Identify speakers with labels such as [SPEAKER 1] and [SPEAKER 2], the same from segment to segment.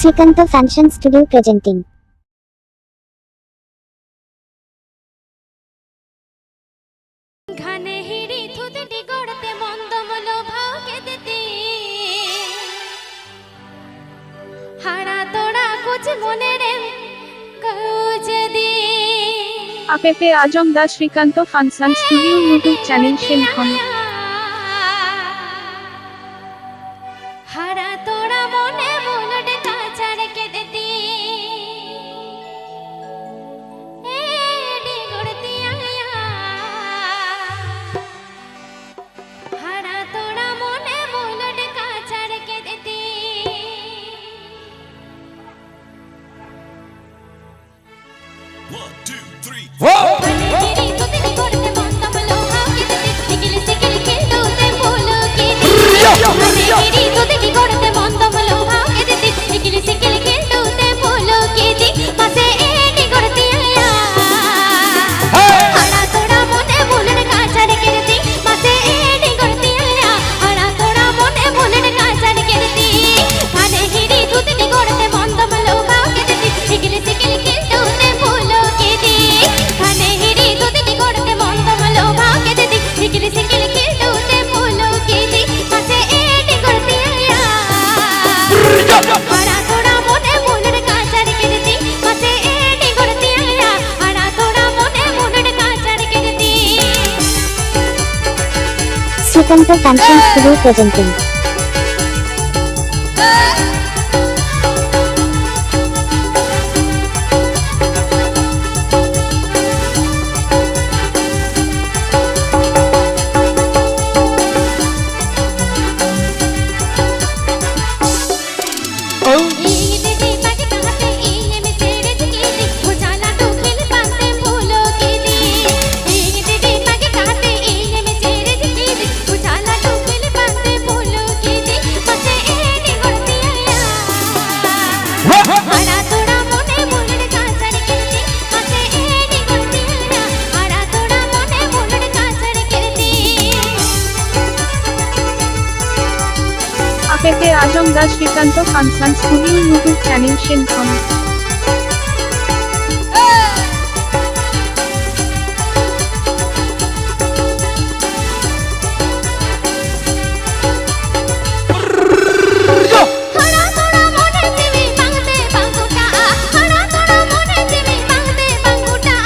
[SPEAKER 1] Srikanta Fashion Studio presenting.
[SPEAKER 2] घने हिड़ी थुदटी गड़ते मंदमलो भागे देती हाड़ा तोड़ा कुछ मने रे कुछ दी
[SPEAKER 3] আপেপে আজম দা Srikanta fashion studio YouTube channel সেনখন
[SPEAKER 2] हाड़ा तोड़ा मने मुलट काचड़ के देती एडी गड़ती आया हाड़ा तोड़ा मने मुलट काचड़ के देती
[SPEAKER 4] One, two, three.
[SPEAKER 2] घनेरी तुझे गड़ते मंदमलो भागे देती सिकिली सिकिली खेलते बोलो की घनेरी तुझे गड़ते मंदमलो भागे देती सिकिली सिकिली खेलते बोलो की दी पासे एडी गड़ती आया हाड़ा तोड़ा मने मुलट काचड़ के देती पासे एडी गड़ती आया हाड़ा तोड़ा मने मुलट काचड़ के देती घनेरी तुझे गड़ते मंदमलो भागे देती सिकिली सिकिली खेलते बोलो की दी घनेरी तुझे गड़ते मंदमलो भागे देती सिकिली सिकिली खेलते बोलो की दी पासे एडी गड़ती आया हाड़ा तोड़ा मने मुलट काचड़ के देती पासे एडी गड़ती आया हाड़ा तोड़ा मने मुलट काचड़ के देती
[SPEAKER 1] Srikanta Fashion Studio presenting.
[SPEAKER 3] আপেপে আজম দা Srikanta fashion studio YouTube channel সেনখন
[SPEAKER 2] হাড়া তোড়া মনে দিবি বাংতে বাঙ্গুটা হাড়া তোড়া মনে দিবি বাংতে বাঙ্গুটা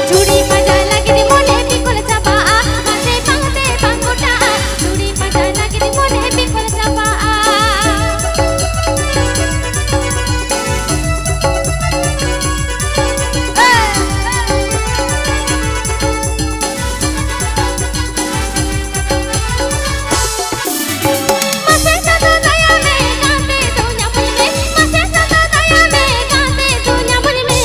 [SPEAKER 2] চুড়ি পাজা লাগিদি মনে বিকল চাপা মাঝে বাংতে বাঙ্গুটা চুড়ি পাজা লাগিদি মনে বিকল চাপা মাসে সাদা দয়া মে কাঁদে দুনিয়া বলবে মাসে সাদা দয়া মে কাঁদে দুনিয়া বলবে